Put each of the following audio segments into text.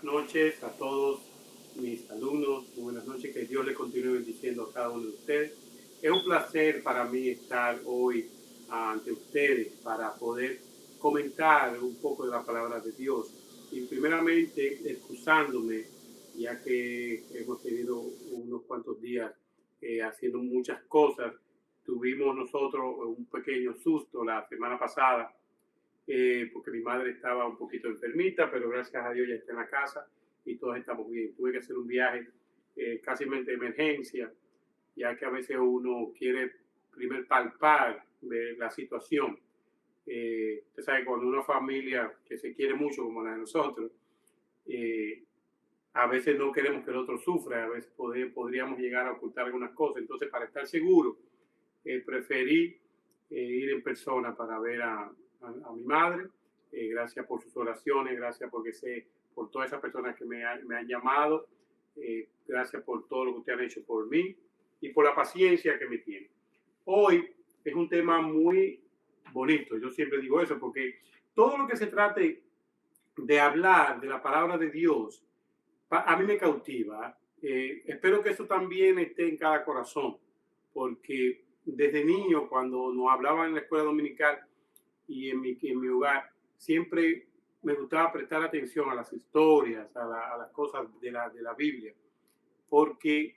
buenas noches a todos mis alumnos, muy buenas noches, que Dios les continúe bendiciendo a cada uno de ustedes. Es un placer para mí estar hoy ante ustedes para poder comentar un poco de la palabra de Dios. Y primeramente excusándome, ya que hemos tenido unos cuantos días haciendo muchas cosas. Tuvimos nosotros un pequeño susto la semana pasada, porque mi madre estaba un poquito enfermita, pero gracias a Dios ya está en la casa y todos estamos bien. Tuve que hacer un viaje casi de emergencia, ya que a veces uno quiere primero palpar de la situación. Usted sabe, cuando una familia que se quiere mucho como la de nosotros, eh, a veces no queremos que el otro sufra, a veces podríamos llegar a ocultar algunas cosas. Entonces, para estar seguro, preferí ir en persona para ver a mi madre. Gracias por sus oraciones, gracias porque sé por todas esas personas que me han llamado, gracias por todo lo que ustedes han hecho por mí y por la paciencia que me tienen. Hoy es un tema muy bonito, yo siempre digo eso, porque todo lo que se trate de hablar de la palabra de Dios, a mí me cautiva. Espero que eso también esté en cada corazón, porque desde niño, cuando nos hablaban en la escuela dominical y en mi hogar, siempre me gustaba prestar atención a las historias, a las cosas de la Biblia, porque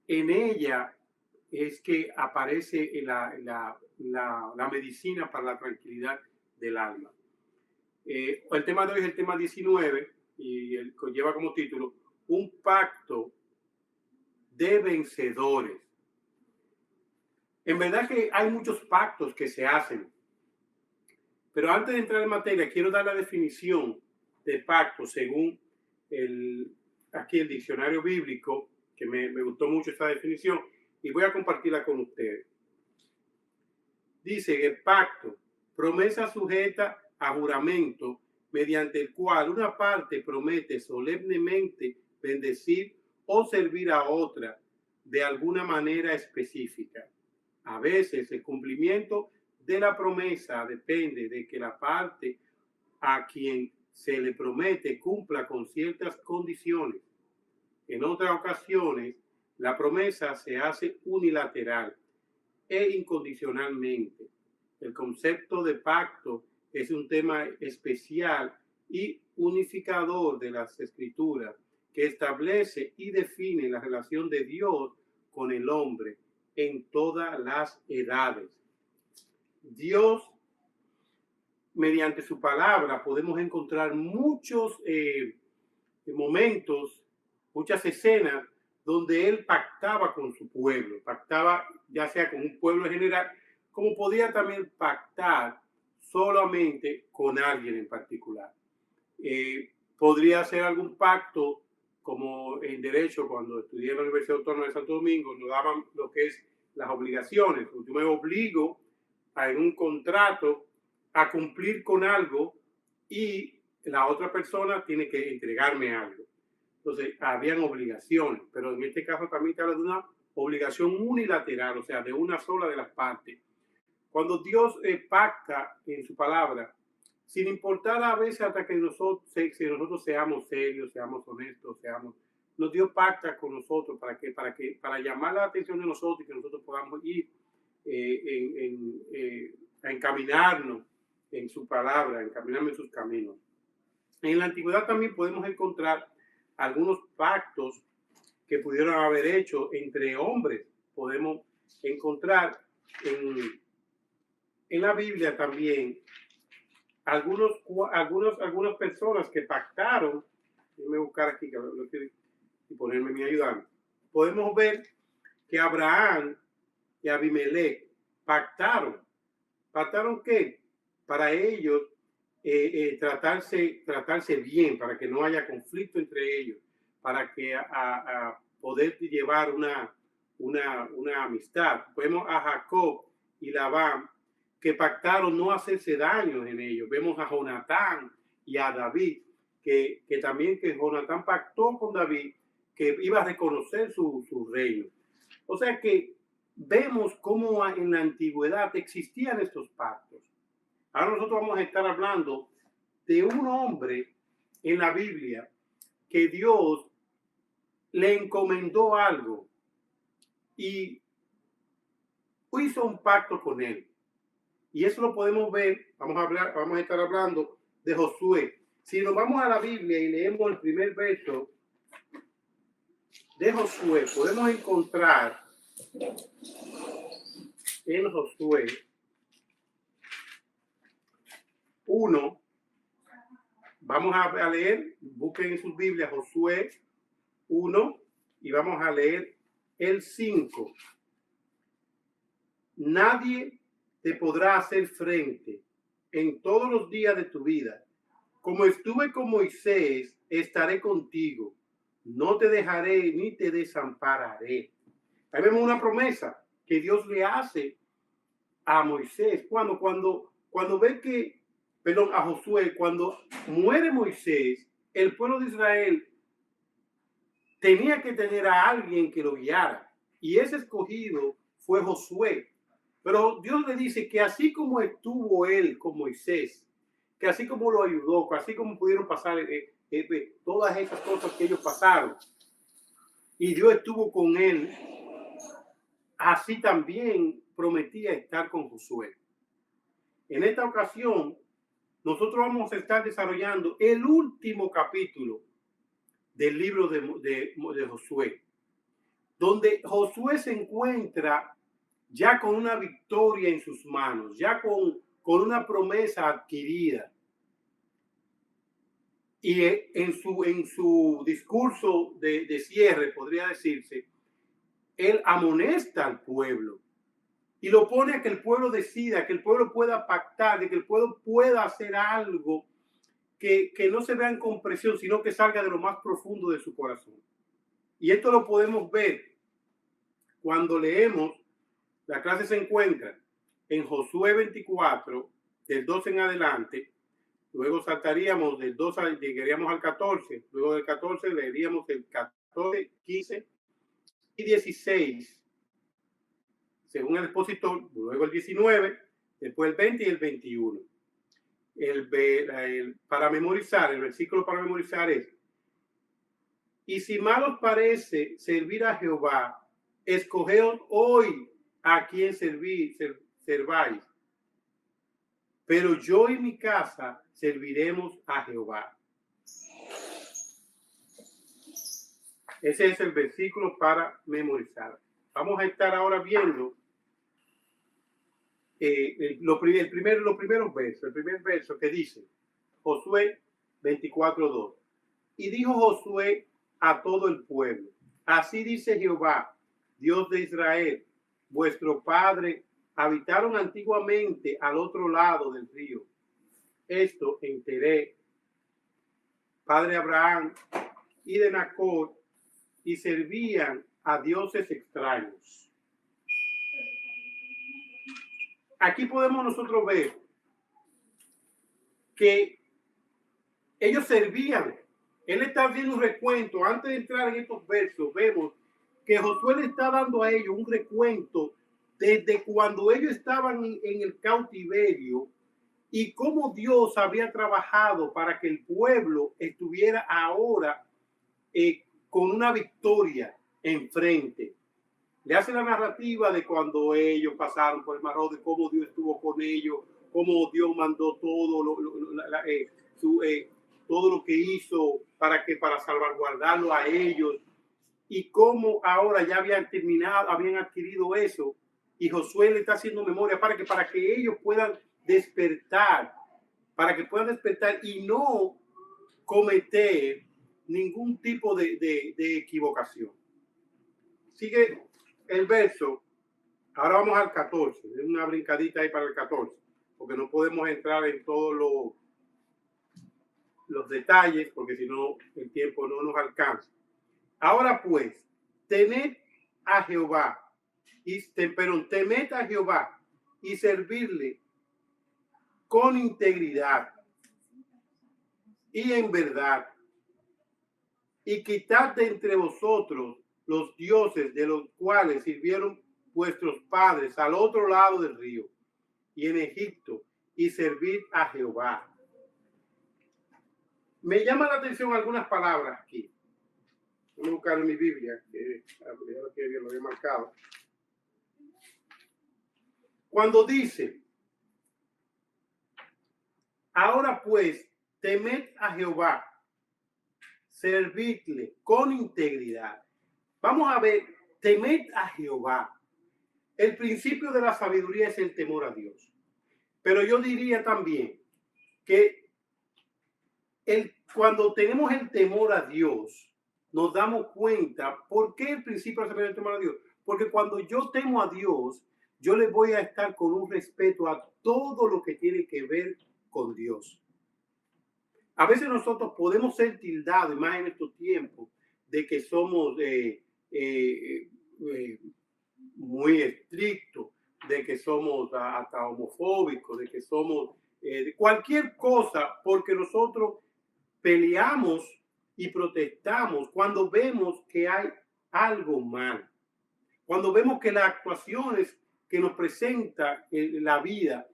en ella es que aparece la medicina para la tranquilidad del alma. El tema de hoy es el tema 19 y lleva como título Un pacto de vencedores. En verdad que hay muchos pactos que se hacen, pero antes de entrar en materia quiero dar la definición de pacto según aquí el diccionario bíblico, que me gustó mucho esta definición y voy a compartirla con ustedes. Dice el pacto, promesa sujeta a juramento, mediante el cual una parte promete solemnemente bendecir o servir a otra de alguna manera específica. A veces el cumplimiento de la promesa depende de que la parte a quien se le promete cumpla con ciertas condiciones. En otras ocasiones, la promesa se hace unilateral e incondicionalmente. El concepto de pacto es un tema especial y unificador de las Escrituras que establece y define la relación de Dios con el hombre en todas las edades. Dios, mediante su palabra, podemos encontrar muchos momentos, muchas escenas donde él pactaba con su pueblo, pactaba ya sea con un pueblo en general, como podía también pactar solamente con alguien en particular. Podría hacer algún pacto, como en derecho, cuando estudié en la Universidad Autónoma de Santo Domingo, nos daban lo que es las obligaciones. Yo me obligo en un contrato a cumplir con algo y la otra persona tiene que entregarme algo. Entonces, habían obligaciones, pero en este caso también te habla de una obligación unilateral, o sea, de una sola de las partes. Cuando Dios pacta en su palabra, sin importar a veces hasta que nosotros seamos serios, seamos honestos, Dios pacta con nosotros para llamar la atención de nosotros y que nosotros podamos ir a encaminarnos en su palabra, encaminarnos en sus caminos. En la antigüedad también podemos encontrar algunos pactos que pudieron haber hecho entre hombres. Podemos encontrar en la Biblia también algunas personas que pactaron. Déjame buscar aquí y ponerme mi ayudante. Podemos ver que Abraham y Abimelech pactaron. ¿Pactaron qué? Para ellos tratarse bien, para que no haya conflicto entre ellos, para que a poder llevar una amistad. Vemos a Jacob y Labán que pactaron no hacerse daño en ellos. Vemos a Jonatán y a David, que también que Jonatán pactó con David que iba a reconocer su reino. O sea que vemos cómo en la antigüedad existían estos pactos. Ahora nosotros vamos a estar hablando de un hombre en la Biblia que Dios le encomendó algo y hizo un pacto con él. Y eso lo podemos ver, vamos a estar hablando de Josué. Si nos vamos a la Biblia y leemos el primer verso de Josué, podemos encontrar en Josué 1, vamos a leer, busquen en sus Biblias Josué 1 y vamos a leer el 5. Nadie te podrá hacer frente en todos los días de tu vida. Como estuve con Moisés, estaré contigo. No te dejaré ni te desampararé. Ahí vemos una promesa que Dios le hace a Moisés. Cuando ve que, perdón, a Josué, cuando muere Moisés, el pueblo de Israel tenía que tener a alguien que lo guiara. Y ese escogido fue Josué. Pero Dios le dice que así como estuvo él con Moisés, que así como lo ayudó, que así como pudieron pasar todas esas cosas que ellos pasaron, y Dios estuvo con él, así también prometía estar con Josué. En esta ocasión, nosotros vamos a estar desarrollando el último capítulo del libro de Josué, donde Josué se encuentra ya con una victoria en sus manos, ya con una promesa adquirida. Y en su discurso de cierre, podría decirse, él amonesta al pueblo y lo pone a que el pueblo decida, que el pueblo pueda pactar, de que el pueblo pueda hacer algo que no se vea con presión, sino que salga de lo más profundo de su corazón. Y esto lo podemos ver cuando leemos. La clase se encuentra en Josué 24, del 12 en adelante. Luego saltaríamos del 12, llegaríamos al 14. Luego del 14 leeríamos el 14, 15 y 16, según el expositor. Luego el 19, después el 20 y el 21. Para memorizar, el versículo para memorizar es: y si mal os parece servir a Jehová, escogeos hoy a quien serváis, pero yo y mi casa serviremos a Jehová. Ese es el versículo para memorizar. Vamos a estar ahora viendo los primeros versos. El primer verso que dice Josué 24:2. Y dijo Josué a todo el pueblo: así dice Jehová, Dios de Israel, vuestro padre habitaron antiguamente al otro lado del río. Esto en Teré, padre de Abraham y de Nacor, y servían a dioses extraños. Aquí podemos nosotros ver que ellos servían. Él está haciendo un recuento. Antes de entrar en estos versos, vemos que Josué le está dando a ellos un recuento desde cuando ellos estaban en el cautiverio y cómo Dios había trabajado para que el pueblo estuviera ahora con una victoria enfrente. Le hace la narrativa de cuando ellos pasaron por el Mar Rojo, de cómo Dios estuvo con ellos, cómo Dios mandó todo todo lo que hizo para salvaguardarlo a ellos, y cómo ahora ya habían adquirido eso, y Josué le está haciendo memoria para que ellos puedan despertar, y no cometer ningún tipo de equivocación. Sigue el verso. Ahora vamos al 14. Es una brincadita ahí para el 14, porque no podemos entrar en todos los detalles, porque si no el tiempo no nos alcanza. Ahora pues, temed a Jehová y servirle con integridad y en verdad, y quitad de entre vosotros los dioses de los cuales sirvieron vuestros padres al otro lado del río y en Egipto, y servid a Jehová. Me llama la atención algunas palabras aquí. Voy a buscar en mi Biblia, que lo había marcado. Cuando dice, ahora pues, temed a Jehová, servidle con integridad. Vamos a ver, temed a Jehová. El principio de la sabiduría es el temor a Dios. Pero yo diría también que cuando tenemos el temor a Dios, nos damos cuenta por qué el principio de la sabiduría es el temor a Dios. Porque cuando yo temo a Dios, yo le voy a estar con un respeto a todo lo que tiene que ver con Dios. A veces nosotros podemos ser tildados, más en estos tiempos, de que somos muy estrictos, de que somos hasta homofóbicos, de que somos de cualquier cosa, porque nosotros peleamos y protestamos cuando vemos que hay algo mal, cuando vemos que las actuaciones que nos presenta la vida,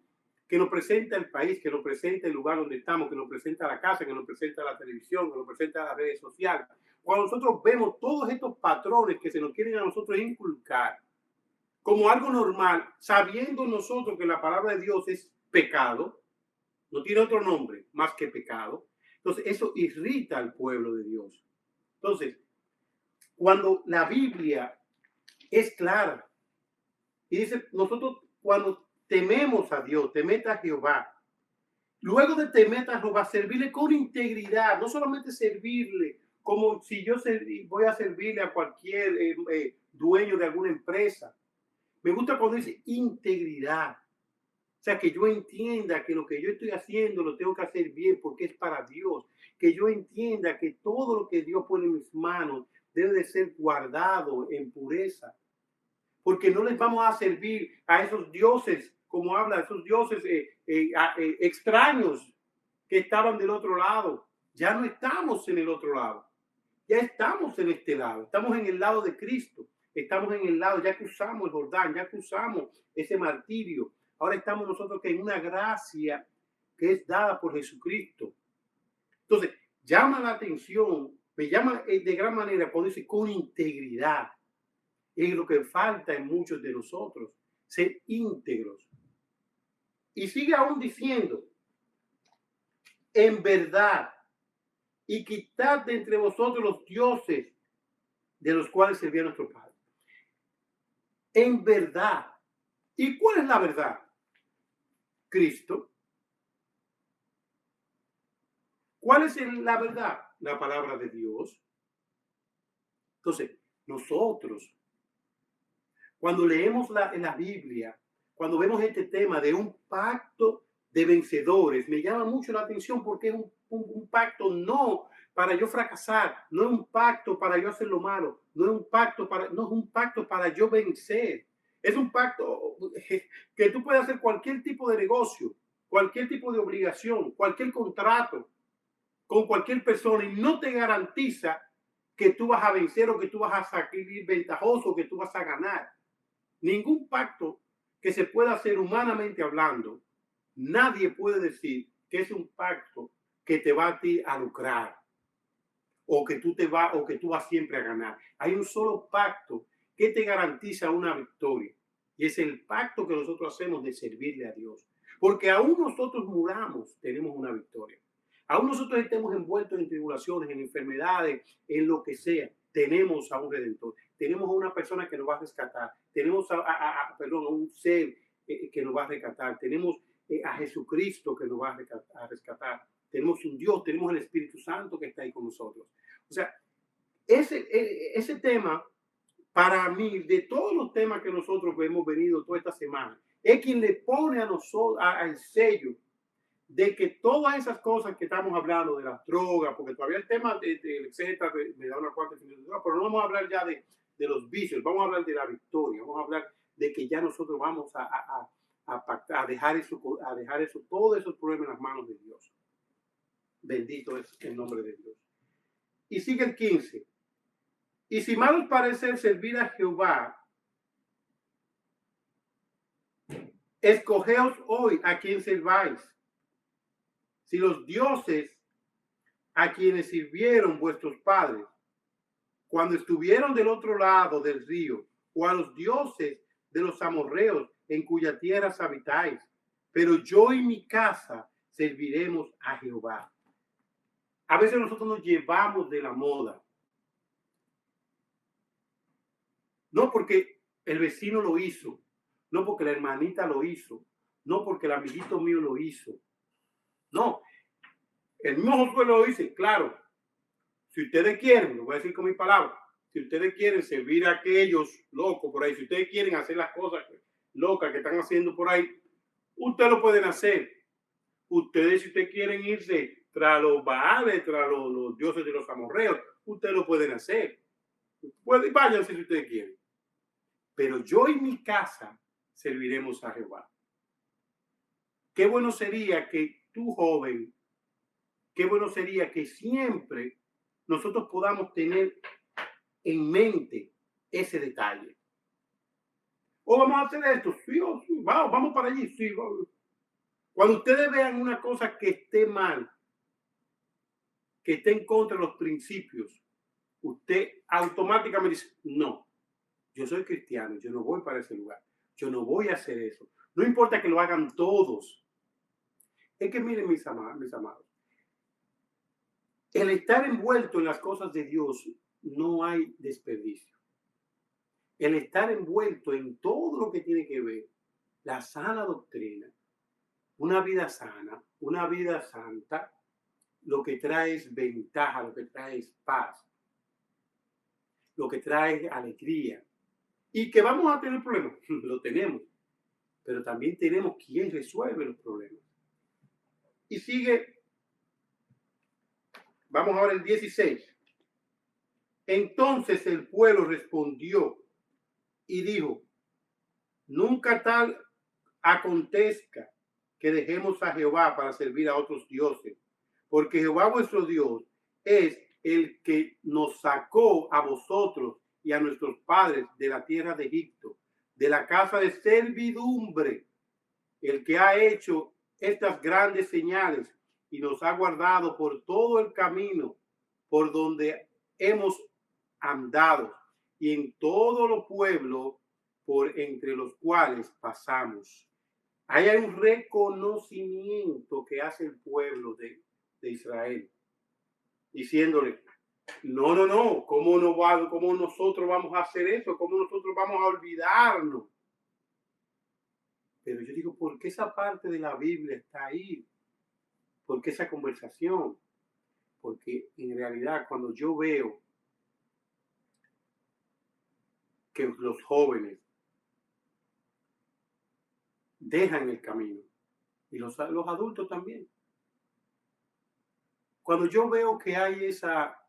que nos presenta el país, que nos presenta el lugar donde estamos, que nos presenta la casa, que nos presenta la televisión, que nos presenta las redes sociales, cuando nosotros vemos todos estos patrones que se nos quieren a nosotros inculcar como algo normal, sabiendo nosotros que la palabra de Dios es pecado, no tiene otro nombre más que pecado. Entonces, eso irrita al pueblo de Dios. Entonces, cuando la Biblia es clara y dice, nosotros cuando tememos a Dios, temed a Jehová, luego de temer a Jehová, servirle con integridad, no solamente servirle como si yo voy a servirle a cualquier dueño de alguna empresa. Me gusta cuando dice integridad. O sea, que yo entienda que lo que yo estoy haciendo lo tengo que hacer bien porque es para Dios. Que yo entienda que todo lo que Dios pone en mis manos debe de ser guardado en pureza. Porque no les vamos a servir a esos dioses, como habla, esos dioses extraños que estaban del otro lado. Ya no estamos en el otro lado. Ya estamos en este lado. Estamos en el lado de Cristo. Estamos en el lado, ya que usamos el Jordán, ya que usamos ese martirio. Ahora estamos nosotros que en una gracia que es dada por Jesucristo. Entonces, llama la atención, me llama de gran manera cuando dice con integridad. Es lo que falta en muchos de nosotros, ser íntegros. Y sigue aún diciendo, en verdad, y quitad de entre vosotros los dioses de los cuales servía nuestro Padre. En verdad. ¿Y cuál es la verdad? Cristo. ¿Cuál es la verdad? La palabra de Dios. Entonces, nosotros, cuando leemos en la Biblia, cuando vemos este tema de un pacto de vencedores, me llama mucho la atención porque es un pacto no para yo fracasar, no es un pacto para yo hacer lo malo, no es un pacto para yo vencer. Es un pacto que tú puedes hacer cualquier tipo de negocio, cualquier tipo de obligación, cualquier contrato con cualquier persona y no te garantiza que tú vas a vencer o que tú vas a salir ventajoso o que tú vas a ganar. Ningún pacto que se pueda hacer humanamente hablando, nadie puede decir que es un pacto que te va a ti a lucrar o que tú vas siempre a ganar. Hay un solo pacto que te garantiza una victoria y es el pacto que nosotros hacemos de servirle a Dios. Porque aún nosotros muramos, tenemos una victoria. Aún nosotros estemos envueltos en tribulaciones, en enfermedades, en lo que sea, tenemos a un Redentor. Tenemos a una persona que nos va a rescatar. Tenemos a un ser que nos va a rescatar. Tenemos a Jesucristo que nos va a rescatar. Tenemos un Dios, tenemos el Espíritu Santo que está ahí con nosotros. O sea, ese tema, para mí, de todos los temas que nosotros hemos venido toda esta semana, es quien le pone a nosotros al sello de que todas esas cosas que estamos hablando de las drogas, porque todavía el tema del etcétera me da una cuarta definición, pero no vamos a hablar ya de los vicios, vamos a hablar de la victoria, vamos a hablar de que ya nosotros vamos a dejar eso, todos esos problemas en las manos de Dios. Bendito es el nombre de Dios. Y sigue el 15. Y si mal os parece servir a Jehová, escogeos hoy a quién serváis. Si los dioses a quienes sirvieron vuestros padres cuando estuvieron del otro lado del río, o a los dioses de los amorreos en cuya tierra habitáis. Pero yo y mi casa serviremos a Jehová. A veces nosotros nos llevamos de la moda. No porque el vecino lo hizo, no porque la hermanita lo hizo, no porque el amiguito mío lo hizo. No, el mismo Josué lo dice, claro. Si ustedes quieren, lo voy a decir con mis palabras, si ustedes quieren servir a aquellos locos por ahí, si ustedes quieren hacer las cosas locas que están haciendo por ahí, ustedes lo pueden hacer. Ustedes, si ustedes quieren irse tras los Baales, tras los dioses de los amorreos, ustedes lo pueden hacer. Váyanse si ustedes quieren. Pero yo y mi casa serviremos a Jehová. Qué bueno sería que tú, joven, qué bueno sería que siempre nosotros podamos tener en mente ese detalle. O vamos a hacer esto, sí, sí, vamos para allí, sí. Vamos. Cuando ustedes vean una cosa que esté mal, que esté en contra de los principios, usted automáticamente dice, no, yo soy cristiano, yo no voy para ese lugar, yo no voy a hacer eso. No importa que lo hagan todos. Es que miren, mis amados, el estar envuelto en las cosas de Dios no hay desperdicio. El estar envuelto en todo lo que tiene que ver la sana doctrina, una vida sana, una vida santa, lo que trae es ventaja, lo que trae es paz, lo que trae es alegría. Y que vamos a tener problemas, lo tenemos, pero también tenemos quien resuelve los problemas. Y sigue, vamos ahora al 16. Entonces el pueblo respondió y dijo, nunca tal acontezca que dejemos a Jehová para servir a otros dioses, porque Jehová vuestro Dios es el que nos sacó a vosotros y a nuestros padres de la tierra de Egipto, de la casa de servidumbre, el que ha hecho estas grandes señales y nos ha guardado por todo el camino por donde hemos andado y en todos los pueblos por entre los cuales pasamos. Ahí hay un reconocimiento que hace el pueblo de Israel, diciéndole, no, ¿cómo nosotros vamos a hacer eso? ¿Cómo nosotros vamos a olvidarnos? Pero yo digo, ¿por qué esa parte de la Biblia está ahí? ¿Por qué esa conversación? Porque en realidad cuando yo veo que los jóvenes dejan el camino y los adultos también. Cuando yo veo que hay esa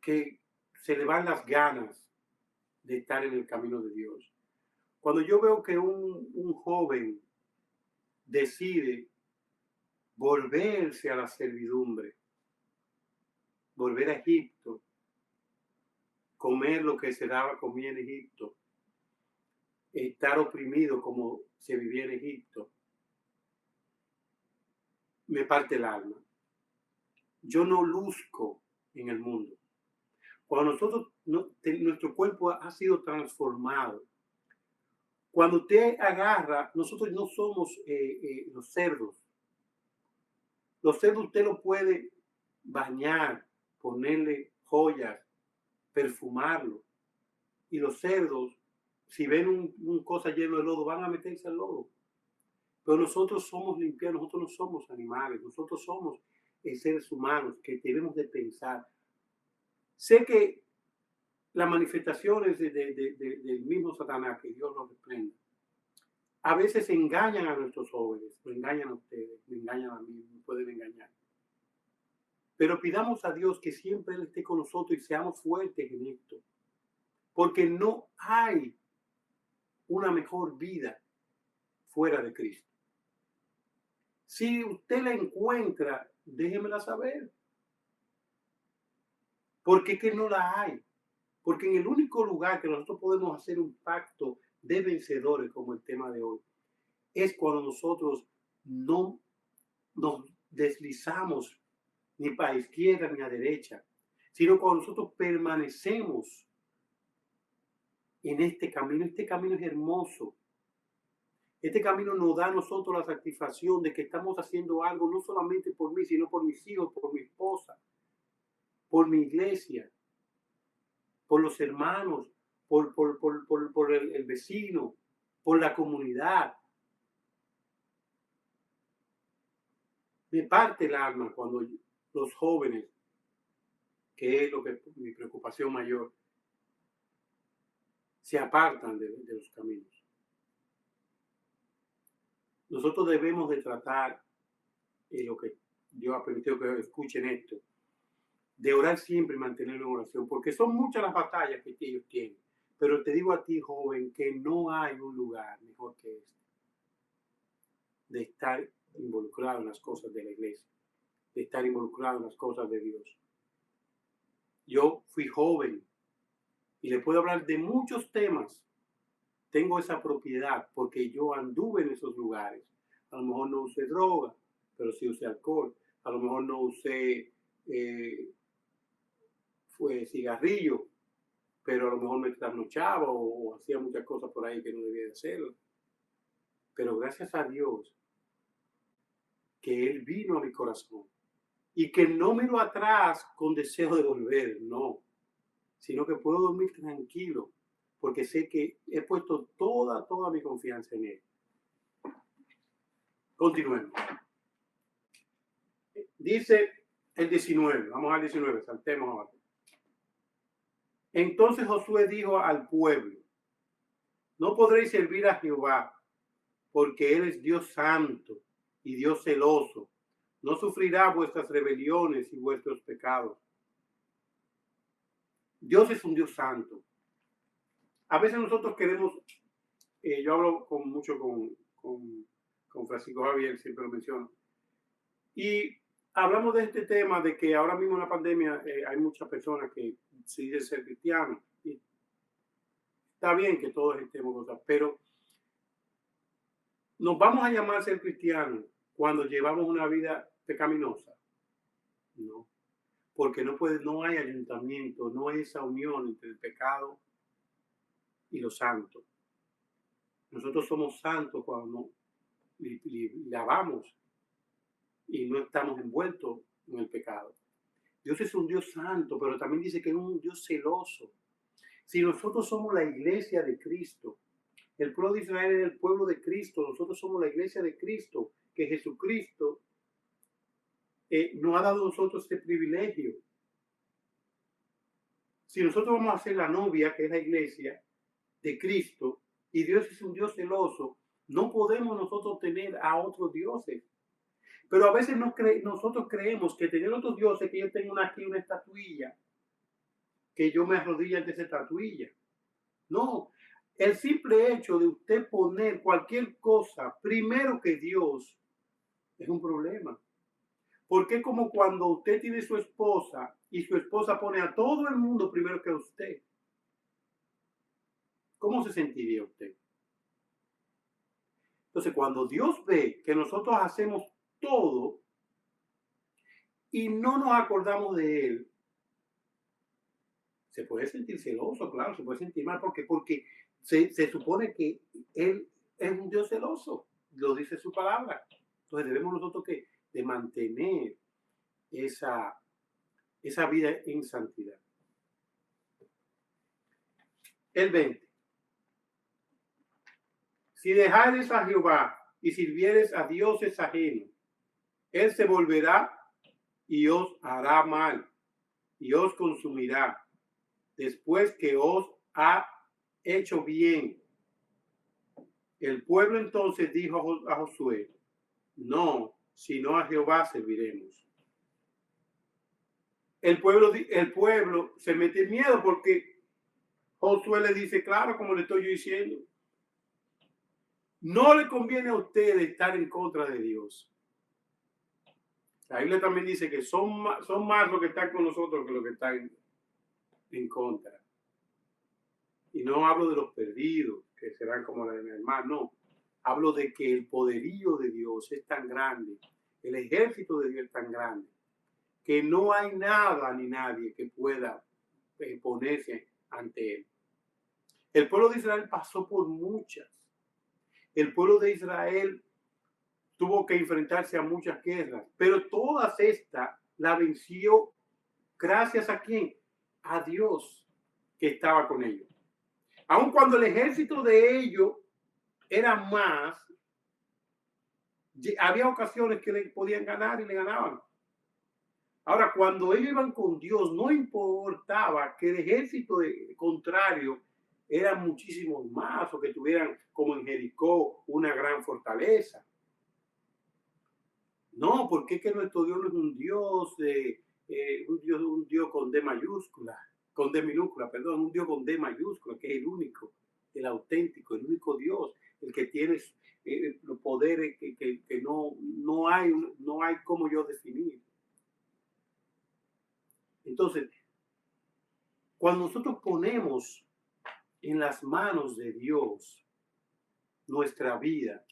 que se le van las ganas de estar en el camino de Dios. Cuando yo veo que un joven decide volverse a la servidumbre, volver a Egipto, comer lo que se daba comida en Egipto, estar oprimido como se vivía en Egipto, me parte el alma. Yo no luzco en el mundo. Cuando nosotros, nuestro cuerpo ha sido transformado, cuando usted agarra, nosotros no somos los cerdos. Los cerdos usted lo puede bañar, ponerle joyas, perfumarlo. Y los cerdos, si ven un cosa lleno de lodo, van a meterse al lodo. Pero nosotros somos limpios, nosotros no somos animales, nosotros somos seres humanos que debemos de pensar. Sé que las manifestaciones del mismo Satanás, que Dios nos reprenda, a veces engañan a nuestros jóvenes, lo engañan a ustedes, me engañan a mí, me pueden engañar. Pero pidamos a Dios que siempre Él esté con nosotros y seamos fuertes en esto. Porque no hay una mejor vida fuera de Cristo. Si usted la encuentra, déjemela saber. Porque es que no la hay. Porque en el único lugar que nosotros podemos hacer un pacto de vencedores, como el tema de hoy, es cuando nosotros no nos deslizamos ni para izquierda ni a derecha, sino cuando nosotros permanecemos en este camino. Este camino es hermoso. Este camino nos da a nosotros la satisfacción de que estamos haciendo algo no solamente por mí, sino por mis hijos, por mi esposa, por mi iglesia, por los hermanos, por el vecino, por la comunidad. Me parte el alma cuando los jóvenes, que es mi preocupación mayor, se apartan de los caminos. Nosotros debemos de tratar, lo que Dios ha permitido que escuchen esto, de orar siempre y mantenerlo en oración, porque son muchas las batallas que ellos tienen. Pero te digo a ti, joven, que no hay un lugar mejor que este, de estar involucrado en las cosas de la iglesia, de estar involucrado en las cosas de Dios. Yo fui joven y le puedo hablar de muchos temas. Tengo esa propiedad porque yo anduve en esos lugares. A lo mejor no usé droga, pero sí usé alcohol. A lo mejor no usé cigarrillo, pero a lo mejor me trasnochaba o hacía muchas cosas por ahí que no debía de hacer. Pero gracias a Dios que Él vino a mi corazón y que no miro atrás con deseo de volver, no, sino que puedo dormir tranquilo porque sé que he puesto toda mi confianza en Él. Continuemos. Dice el 19, vamos al 19, saltemos ahora. Entonces Josué dijo al pueblo: no podréis servir a Jehová, porque Él es Dios santo y Dios celoso. No sufrirá vuestras rebeliones y vuestros pecados. Dios es un Dios santo. A veces nosotros queremos, yo hablo mucho con Francisco Javier, siempre lo menciono, y hablamos de este tema de que ahora mismo en la pandemia hay muchas personas que se dicen ser cristianos. Y está bien que todos estemos cosas, pero nos vamos a llamar ser cristianos cuando llevamos una vida pecaminosa. No, porque no hay ayuntamiento, no hay esa unión entre el pecado y lo santo. Nosotros somos santos cuando lavamos y no estamos envueltos en el pecado. Dios es un Dios santo, pero también dice que es un Dios celoso. Si nosotros somos la iglesia de Cristo, el pueblo de Israel es el pueblo de Cristo, nosotros somos la iglesia de Cristo, que Jesucristo nos ha dado a nosotros este privilegio. Si nosotros vamos a ser la novia, que es la iglesia de Cristo, y Dios es un Dios celoso, no podemos nosotros tener a otros dioses. Pero a veces nosotros creemos que tener otros dioses, que yo tengo aquí una estatuilla, que yo me arrodille ante esa estatuilla. No, el simple hecho de usted poner cualquier cosa primero que Dios es un problema. Porque es como cuando usted tiene su esposa y su esposa pone a todo el mundo primero que a usted. ¿Cómo se sentiría usted? Entonces, cuando Dios ve que nosotros hacemos todo y no nos acordamos de Él, se puede sentir celoso, claro, se puede sentir mal, porque se supone que Él es un Dios celoso, lo dice su palabra. Entonces debemos nosotros de mantener esa vida en santidad. El 20. Si dejares a Jehová y sirvieres a dioses ajenos, Él se volverá y os hará mal y os consumirá después que os ha hecho bien. El pueblo entonces dijo a Josué: no, sino a Jehová serviremos. El pueblo se mete en miedo porque Josué le dice, claro, como le estoy yo diciendo, no le conviene a ustedes estar en contra de Dios. La Biblia también dice que son más los que están con nosotros que los que están en contra. Y no hablo de los perdidos, que serán como la de mi hermano, no. Hablo de que el poderío de Dios es tan grande, El ejército de Dios es tan grande que no hay nada ni nadie que pueda ponerse ante él. El pueblo de Israel pasó por muchas. El pueblo de Israel tuvo que enfrentarse a muchas guerras, pero todas estas la venció gracias a quién? A Dios que estaba con ellos. Aun cuando el ejército de ellos era más, había ocasiones que le podían ganar y le ganaban. Ahora, cuando ellos iban con Dios, no importaba que el ejército contrario era muchísimo más o que tuvieran, como en Jericó, una gran fortaleza. No, porque es que nuestro Dios no es un Dios con D mayúscula, con D minúscula, perdón, un Dios con D mayúscula, que es el único, el auténtico, el único Dios, el que tiene los poderes que no hay como yo definir. Entonces, cuando nosotros ponemos en las manos de Dios nuestra vida,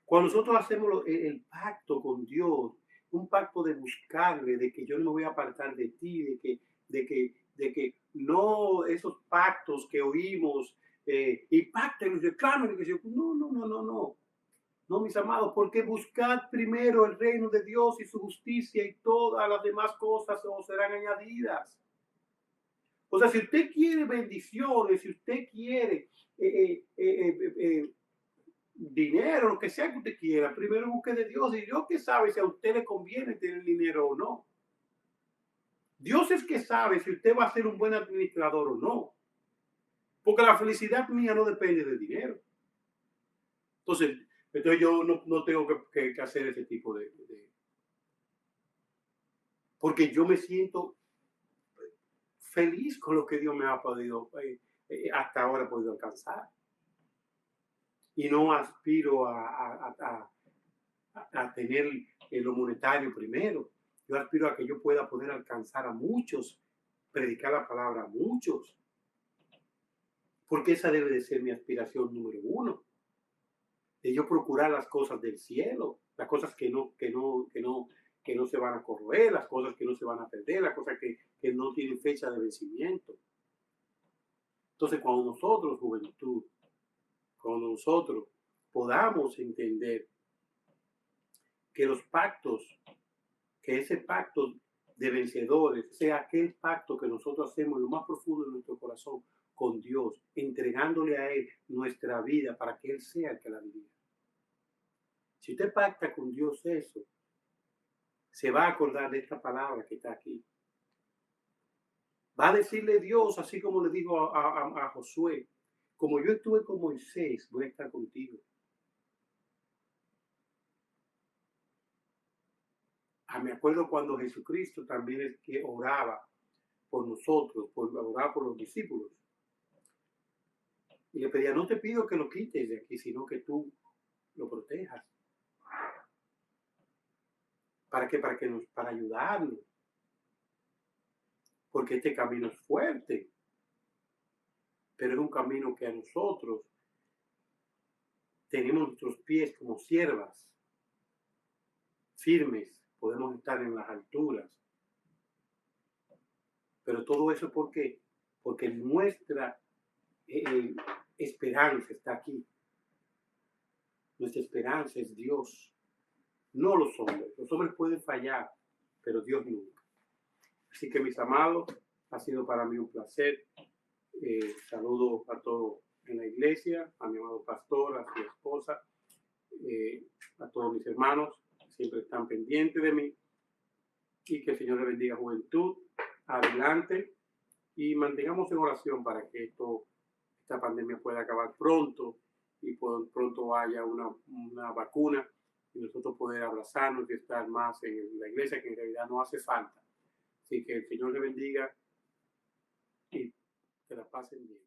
cuando nosotros hacemos el pacto con Dios, un pacto de buscarle, de que yo no me voy a apartar de ti, de que no esos pactos que oímos, y pacten y reclamen, no, mis amados, porque buscad primero el reino de Dios y su justicia y todas las demás cosas os serán añadidas. O sea, si usted quiere bendiciones, si usted quiere dinero, lo que sea que usted quiera, primero busque de Dios. Y Dios que sabe si a usted le conviene tener dinero o no. Dios es que sabe si usted va a ser un buen administrador o no. Porque la felicidad mía no depende del dinero. Entonces yo no tengo que hacer ese tipo de... Porque yo me siento feliz con lo que Dios me ha podido, hasta ahora podido alcanzar. Y no aspiro a tener lo monetario primero. Yo aspiro a que yo pueda poder alcanzar a muchos, predicar la palabra a muchos. Porque esa debe de ser mi aspiración número uno. De yo procurar las cosas del cielo, las cosas que no se van a corroer, las cosas que no se van a perder, las cosas que no tienen fecha de vencimiento. Entonces, cuando nosotros, juventud, cuando nosotros podamos entender que los pactos, que ese pacto de vencedores sea aquel pacto que nosotros hacemos en lo más profundo de nuestro corazón con Dios, entregándole a Él nuestra vida para que Él sea el que la dirija. Si usted pacta con Dios eso, se va a acordar de esta palabra que está aquí. Va a decirle Dios, así como le dijo a Josué, como yo estuve con Moisés, voy a estar contigo. Me acuerdo cuando Jesucristo también es que oraba por nosotros, oraba por los discípulos. Y le pedía, no te pido que lo quites de aquí, sino que tú lo protejas. ¿Para qué? Para ayudarnos. Porque este camino es fuerte. Pero es un camino que a nosotros tenemos nuestros pies como siervas, firmes, podemos estar en las alturas. Pero todo eso, ¿por qué? Porque nuestra esperanza está aquí. Nuestra esperanza es Dios, no los hombres. Los hombres pueden fallar, pero Dios nunca. Así que, mis amados, ha sido para mí un placer. Saludo a todos en la iglesia, a mi amado pastor, a su esposa, a todos mis hermanos, siempre están pendientes de mí. Y que el Señor le bendiga, juventud. Adelante y mantengamos en oración para que esta pandemia pueda acabar pronto y pronto haya una vacuna y nosotros poder abrazarnos y estar más en la iglesia, que en realidad no hace falta. Así que el Señor le bendiga y que la pasen bien.